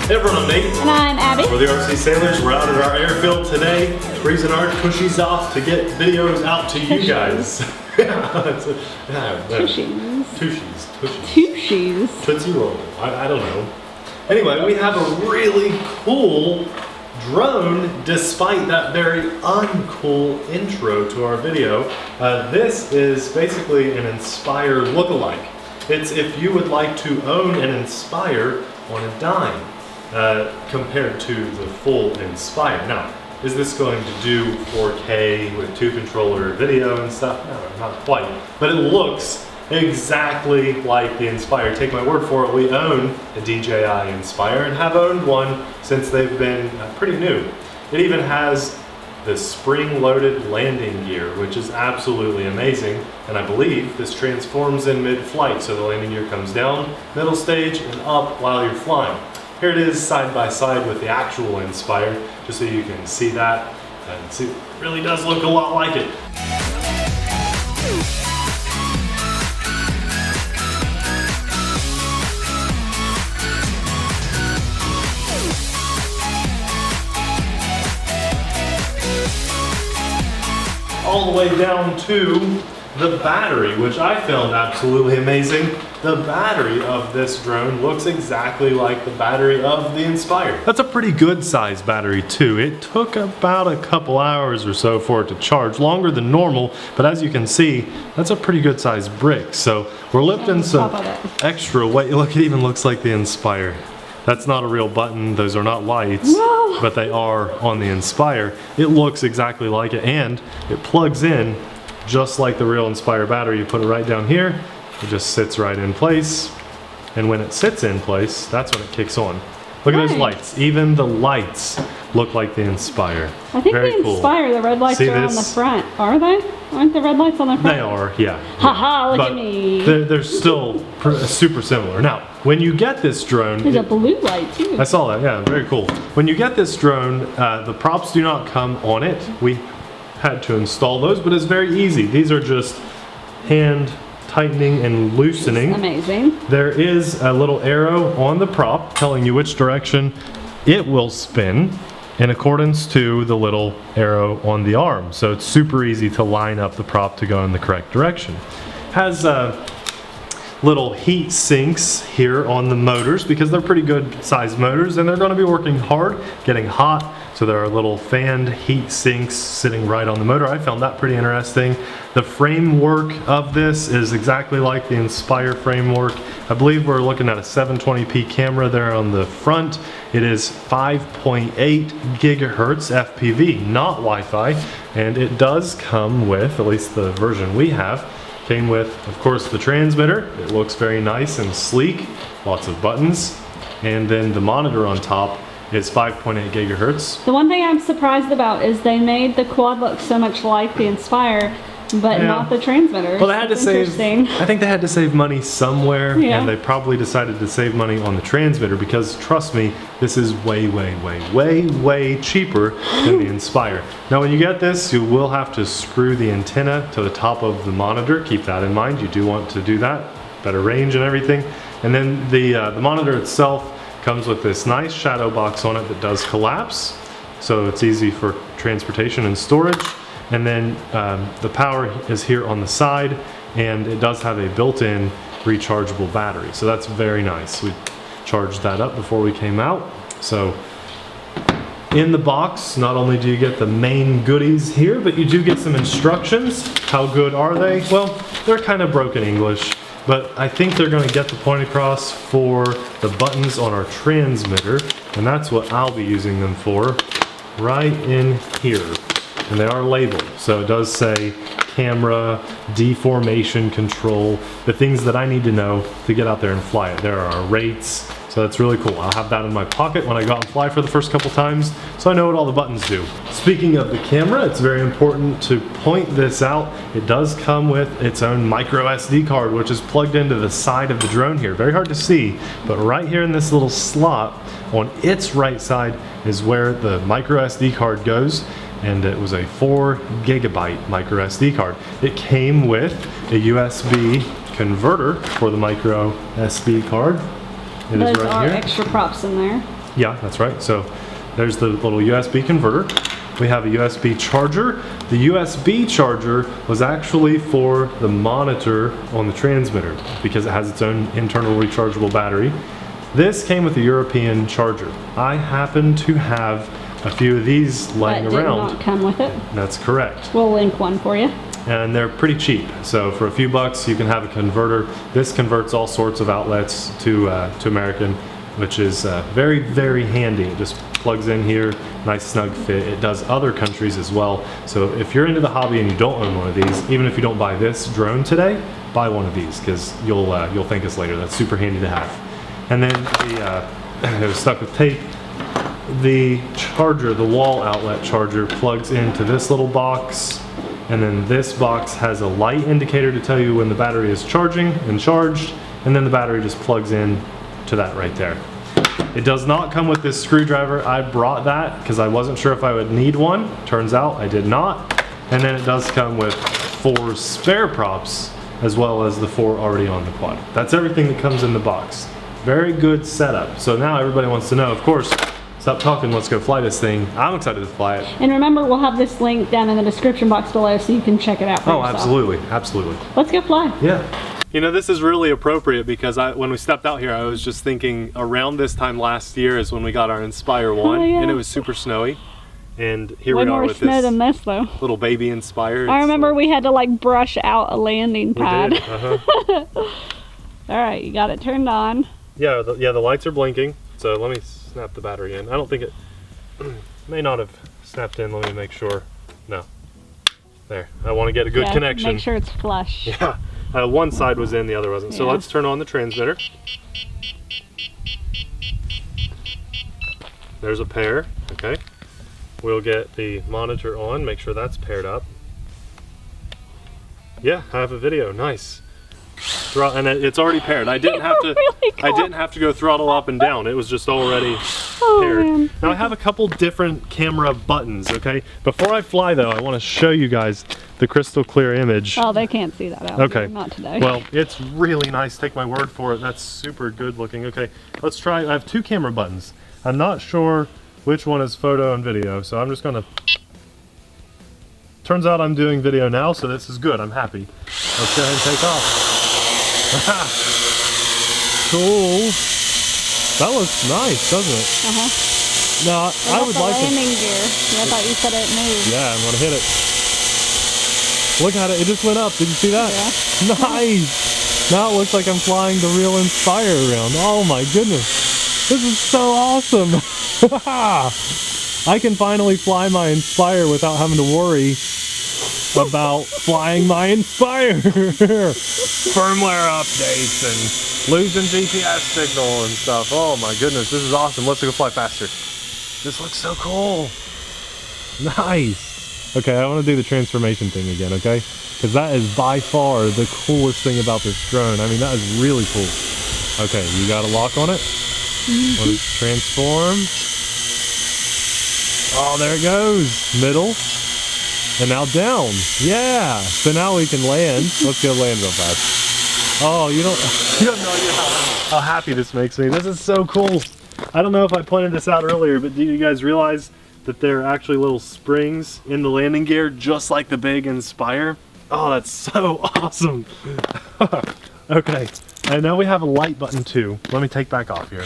Hey everyone, I'm Nate. And I'm Abby. We're the TheRcSaylors. We're out at our airfield today, freezing our tushies off to get videos out to you guys. Tushies. Tushies. Tootsie Roll. I don't know. Anyway, we have a really cool drone despite that very uncool intro to our video. This is basically an Inspire lookalike. It's if you would like to own an Inspire on a dime compared to the full Inspire. Now, is this going to do 4K with 2-controller video and stuff? No, not quite. But it looks exactly like the Inspire. Take my word for it, we own a DJI Inspire and have owned one since they've been pretty new. It even has the spring-loaded landing gear, which is absolutely amazing. And I believe this transforms in mid-flight, so the landing gear comes down, middle stage, and up while you're flying. Here it is side by side with the actual Inspire, just so you can see that. And see, it really does look a lot like it. All the way down to the battery, which I found absolutely amazing. The battery of this drone looks exactly like the battery of the Inspire. That's a pretty good size battery too. It took about a couple hours or so for it to charge, longer than normal, but as you can see, that's a pretty good size brick. So we're lifting some extra weight. Look, it even looks like the Inspire. That's not a real button, those are not lights, but they are on the Inspire. It looks exactly like it, and it plugs in just like the real Inspire battery. You put it right down here, it just sits right in place, and when it sits in place, that's when it kicks on. Look at those lights, even the lights look like the Inspire. I think the Inspire, the red lights are on the front. Are they? Aren't the red lights on the front? They are, yeah. Haha, look at me. They're still super similar. Now, when you get this drone... There's a blue light too. I saw that, yeah, very cool. When you get this drone, the props do not come on it. We had to install those, but it's very easy. These are just hand tightening and loosening. Amazing. There is a little arrow on the prop telling you which direction it will spin in accordance to the little arrow on the arm. So it's super easy to line up the prop to go in the correct direction. Has little heat sinks here on the motors because they're pretty good sized motors and they're going to be working hard, getting hot. So there are little fanned heat sinks sitting right on the motor. I found that pretty interesting. The framework of this is exactly like the Inspire framework. I believe we're looking at a 720p camera there on the front. It is 5.8 gigahertz FPV, not Wi-Fi, and it does come with, at least the version we have, came with, of course, the transmitter. It looks very nice and sleek, lots of buttons, and then the monitor on top is 5.8 gigahertz. The one thing I'm surprised about is they made the quad look so much like the Inspire, but not the transmitter. Well, they had to save, I think they had to save money somewhere, and they probably decided to save money on the transmitter because, trust me, this is way cheaper than the Inspire. Now, when you get this, you will have to screw the antenna to the top of the monitor. Keep that in mind. You do want to do that. Better range and everything. And then the monitor itself comes with this nice shadow box on it that does collapse, so it's easy for transportation and storage. And then the power is here on the side, and it does have a built-in rechargeable battery, so that's very nice. We charged that up before we came out. So in the box, not only do you get the main goodies here, but you do get some instructions. How good are they? Well, they're kind of broken English, but I think they're going to get the point across for the buttons on our transmitter, and that's what I'll be using them for, right in here. And they are labeled, so it does say camera, deformation control, the things that I need to know to get out there and fly it. There are rates, so that's really cool. I'll have that in my pocket when I go out and fly for the first couple times, so I know what all the buttons do. Speaking of the camera, it's very important to point this out. It does come with its own micro SD card, which is plugged into the side of the drone here. Very hard to see, but right here in this little slot on its right side is where the micro SD card goes. And it was a 4 gigabyte micro SD card. It came with a USB converter for the micro SD card. It is right here. Extra props in there. Yeah, that's right. So there's the little USB converter. We have a USB charger. The USB charger was actually for the monitor on the transmitter because it has its own internal rechargeable battery. This came with a European charger. I happen to have a few of these lying around. Did not come with it. That's correct. We'll link one for you. And they're pretty cheap. So for a few bucks, you can have a converter. This converts all sorts of outlets to American, which is very, very handy. It just plugs in here, nice snug fit. It does other countries as well. So if you're into the hobby and you don't own one of these, even if you don't buy this drone today, buy one of these because you'll thank us later. That's super handy to have. And then it was stuck with tape. The charger, the wall outlet charger, plugs into this little box. And then this box has a light indicator to tell you when the battery is charging and charged, and then the battery just plugs in to that right there. It does not come with this screwdriver. I brought that because I wasn't sure if I would need one. Turns out I did not. And then it does come with 4 spare props as well as the 4 already on the quad. That's everything that comes in the box. Very good setup. So now everybody wants to know, of course, stop talking, let's go fly this thing. I'm excited to fly it. And remember, we'll have this link down in the description box below so you can check it out for yourself. Absolutely, absolutely. Let's go fly. Yeah. You know, this is really appropriate because when we stepped out here, I was just thinking around this time last year is when we got our Inspire 1, and it was super snowy. And here we are with snow than this, though. Little baby Inspire. I remember we had to like brush out a landing pad. We did. All right, you got it turned on. Yeah, the lights are blinking. So let me snap the battery in. I don't think it may not have snapped in. Let me make sure. No. There. I want to get a good connection. Make sure it's flush. Yeah. One side was in, the other wasn't. So let's turn on the transmitter. There's a pair. Okay. We'll get the monitor on. Make sure that's paired up. Yeah, I have a video. Nice. And it's already paired. I didn't have to. Really cool. I didn't have to go throttle up and down. It was just already paired. Man. Now I have a couple different camera buttons. Okay. Before I fly though, I want to show you guys the crystal clear image. Oh, they can't see that out okay. here. Not today. Well, it's really nice. Take my word for it. That's super good looking. Okay. Let's try. I have 2 camera buttons. I'm not sure which one is photo and video, so I'm just gonna. Turns out I'm doing video now, so this is good. I'm happy. Let's go ahead and take off. Cool. That looks nice, doesn't it? Now, I would like landing gear. Yeah, I thought you said it moved. Yeah, I'm gonna hit it. Look at it. It just went up. Did you see that? Yeah. Nice. Now it looks like I'm flying the real Inspire around. Oh my goodness. This is so awesome. I can finally fly my Inspire without having to worry about flying my Inspire. Firmware updates and losing GPS signal and stuff. Oh my goodness, this is awesome. Let's go fly faster. This looks so cool. Nice. Okay, I want to do the transformation thing again, okay? Because that is by far the coolest thing about this drone. I mean, that is really cool. Okay, you got a lock on it? Want to transform? Oh, there it goes. Middle. And now down. Yeah. So now we can land. Let's go land real fast. Oh, you have no idea how happy this makes me. This is so cool. I don't know if I pointed this out earlier, but do you guys realize that there are actually little springs in the landing gear just like the big Inspire? Oh, that's so awesome. Okay. And now we have a light button too. Let me take back off here.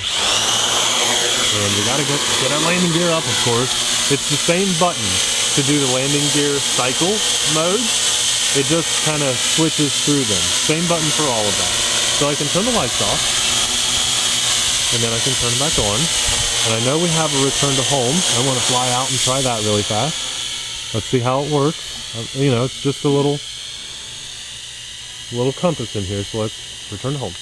And we gotta get our landing gear up, of course. It's the same button to do the landing gear cycle mode. It just kind of switches through them. Same button for all of that. So I can turn the lights off, and then I can turn them back on. And I know we have a return to home. I want to fly out and try that really fast. Let's see how it works. You know, it's just a little compass in here, so let's return to home.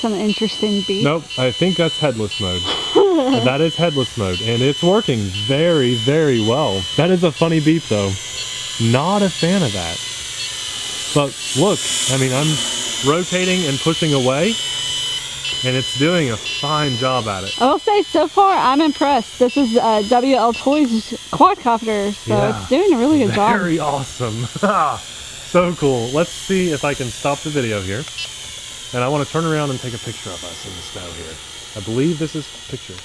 Some interesting beep. Nope, I think that's headless mode. That is headless mode, and it's working very, very well. That is a funny beep though. Not a fan of that. But look, I mean, I'm rotating and pushing away, and it's doing a fine job at it. I will say, so far, I'm impressed. This is WLToys quadcopter, so it's doing a really good job. Very awesome. So cool. Let's see if I can stop the video here. And I want to turn around and take a picture of us in the snow here. I believe this is a picture.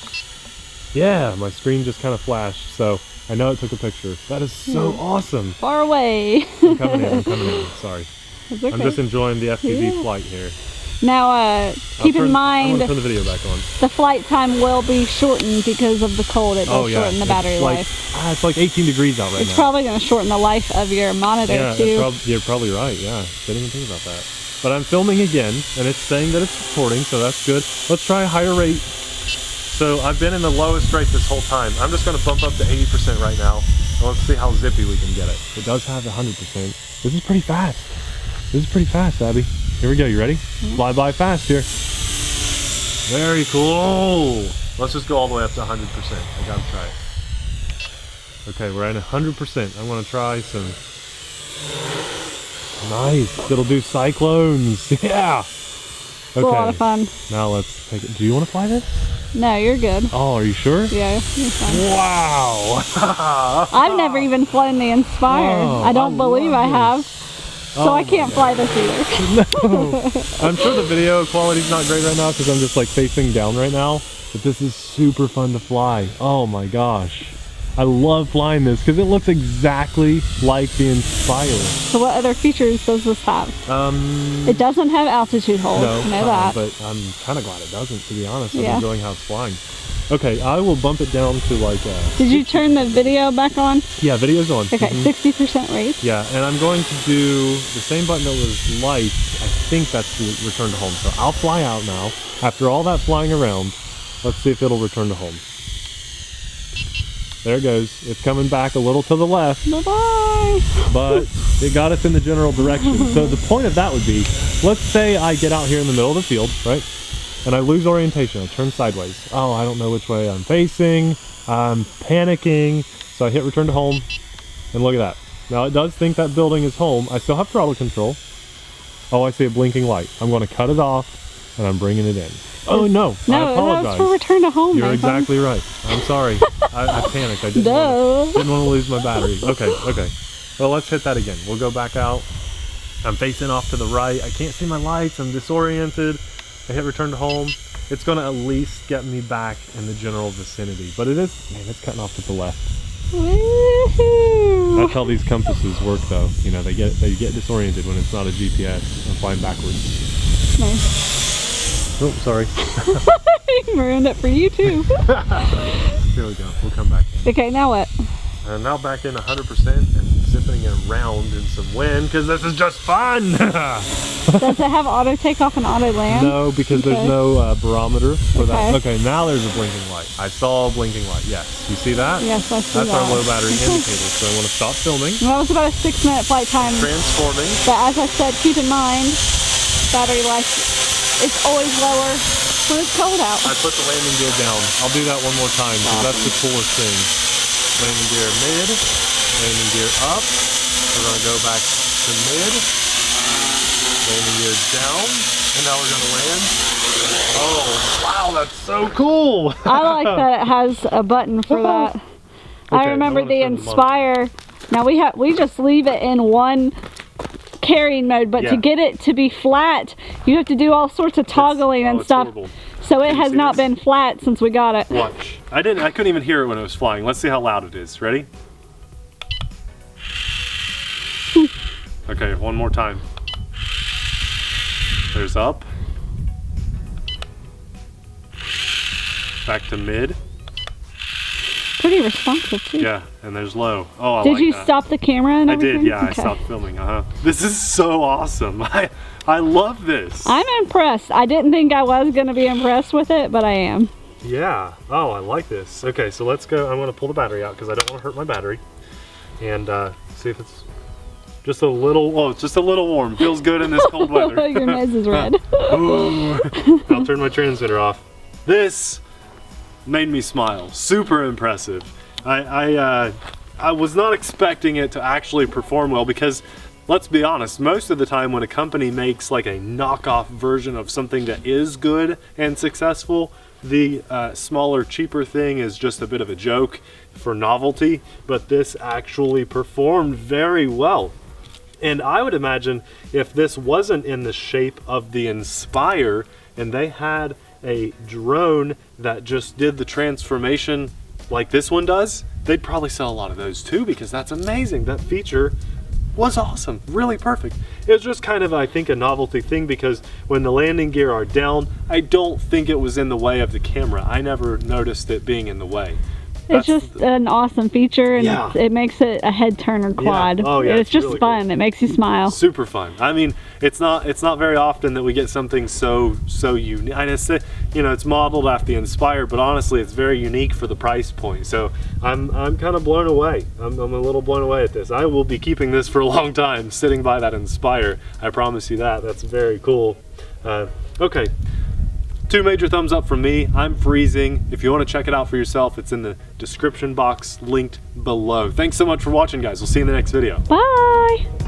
Yeah, my screen just kind of flashed, so I know it took a picture. That is so awesome. Far away. I'm coming in, sorry. It's okay. I'm just enjoying the FPV flight here. Now, keep in I'm mind, gonna turn the video back on. the flight time will be shortened because of the cold. It does shorten the battery life. It's like 18 degrees out right now. It's probably going to shorten the life of your monitor too. You're probably right, yeah. Didn't even think about that. But I'm filming again, and it's saying that it's recording, so that's good. Let's try a higher rate. So I've been in the lowest rate this whole time. I'm just gonna bump up to 80% right now. And let's see how zippy we can get it. It does have 100%. This is pretty fast. This is pretty fast, Abby. Here we go, you ready? Fly by fast here. Very cool. Let's just go all the way up to 100%. I gotta try it. Okay, we're at 100%. I wanna try some. Nice, it'll do cyclones. Yeah. It's a lot of fun. Now let's take it. Do you wanna fly this? No, you're good. Oh, are you sure? Yeah, you're fine. Wow. I've never even flown the Inspire. Oh, I don't believe I have. So I can't fly this either. No. I'm sure the video quality's not great right now because I'm just like facing down right now. But this is super fun to fly. Oh my gosh. I love flying this because it looks exactly like the Inspire. So what other features does this have? It doesn't have altitude hold. No, I know that. But I'm kind of glad it doesn't, to be honest. I'm enjoying how it's flying. Okay, I will bump it down to like Did you turn the video back on? Yeah, video's on. Okay, 60% rate. Yeah, and I'm going to do the same button that was light. I think that's the return to home. So I'll fly out now. After all that flying around, let's see if it'll return to home. There it goes. It's coming back a little to the left. Bye-bye. But it got us in the general direction. So the point of that would be, let's say I get out here in the middle of the field, right? And I lose orientation. I turn sideways. Oh, I don't know which way I'm facing. I'm panicking. So I hit return to home. And look at that. Now it does think that building is home. I still have throttle control. Oh, I see a blinking light. I'm going to cut it off and I'm bringing it in. Oh no, I apologize. No, that's for return to home. You're exactly right. I'm sorry. I panicked. I didn't want to lose my battery. Okay. Well, let's hit that again. We'll go back out. I'm facing off to the right. I can't see my lights. I'm disoriented. I hit return to home. It's going to at least get me back in the general vicinity. But it is, man, it's cutting off to the left. Woo-hoo. That's how these compasses work, though. You know, they get disoriented when it's not a GPS. I'm flying backwards. Nice. Oh, sorry. Ruined it for you too. Here we go. We'll come back in. Okay, now what? Now back in 100% and zipping around in some wind because this is just fun. Does it have auto takeoff and auto land? No, because there's no barometer for that. Okay, now there's a blinking light. I saw a blinking light. Yes, you see that? Yes, I see That's our low battery indicator. So I want to stop filming. Well, that was about a 6-minute flight time. Transforming. But as I said, keep in mind, battery life is always lower when it's cold out. I put the landing gear down. I'll do that one more time because that's the coolest thing. Landing gear mid, landing gear up. We're going to go back to mid, landing gear down, and now we're going to land. Oh, wow, that's so cool. I like that it has a button for that. Okay, I remember the Inspire. Now we just leave it in one carrying mode, but to get it to be flat, you have to do all sorts of toggling and stuff. Horrible. So it has not been flat since we got it. Watch. I couldn't even hear it when it was flying. Let's see how loud it is. Ready? Okay, one more time. There's up. Back to mid. Pretty responsive too. Yeah, and there's low. Oh, I like that. Did you stop the camera and everything? I did, yeah. Okay. I stopped filming. This is so awesome. I love this. I'm impressed. I didn't think I was going to be impressed with it, but I am. Yeah. Oh, I like this. Okay, so let's go. I'm going to pull the battery out because I don't want to hurt my battery. And see if it's just a little, it's just a little warm. Feels good in this cold weather. Your nose is red. Ooh. I'll turn my transmitter off. This made me smile. Super impressive. I was not expecting it to actually perform well because, let's be honest, most of the time when a company makes like a knockoff version of something that is good and successful, the smaller, cheaper thing is just a bit of a joke for novelty, but this actually performed very well. And I would imagine if this wasn't in the shape of the Inspire and they had a drone that just did the transformation like this one does, they'd probably sell a lot of those too, because that's amazing. That feature was awesome, really perfect. It was just kind of, I think, a novelty thing, because when the landing gear are down, I don't think it was in the way of the camera. I never noticed it being in the way. It's just an awesome feature, and yeah. it makes it a head turner quad. Yeah. Oh, yeah, it's just really fun. cool. It makes you smile. Super fun. I mean, it's not very often that we get something so unique. And it's, you know, it's modeled after the Inspire, but honestly, it's very unique for the price point. So I'm kind of blown away. I'm a little blown away at this. I will be keeping this for a long time, sitting by that Inspire. I promise you that. That's very cool. Okay. 2 major thumbs up from me. I'm freezing. If you want to check it out for yourself, it's in the description box linked below. Thanks so much for watching, guys. We'll see you in the next video. Bye.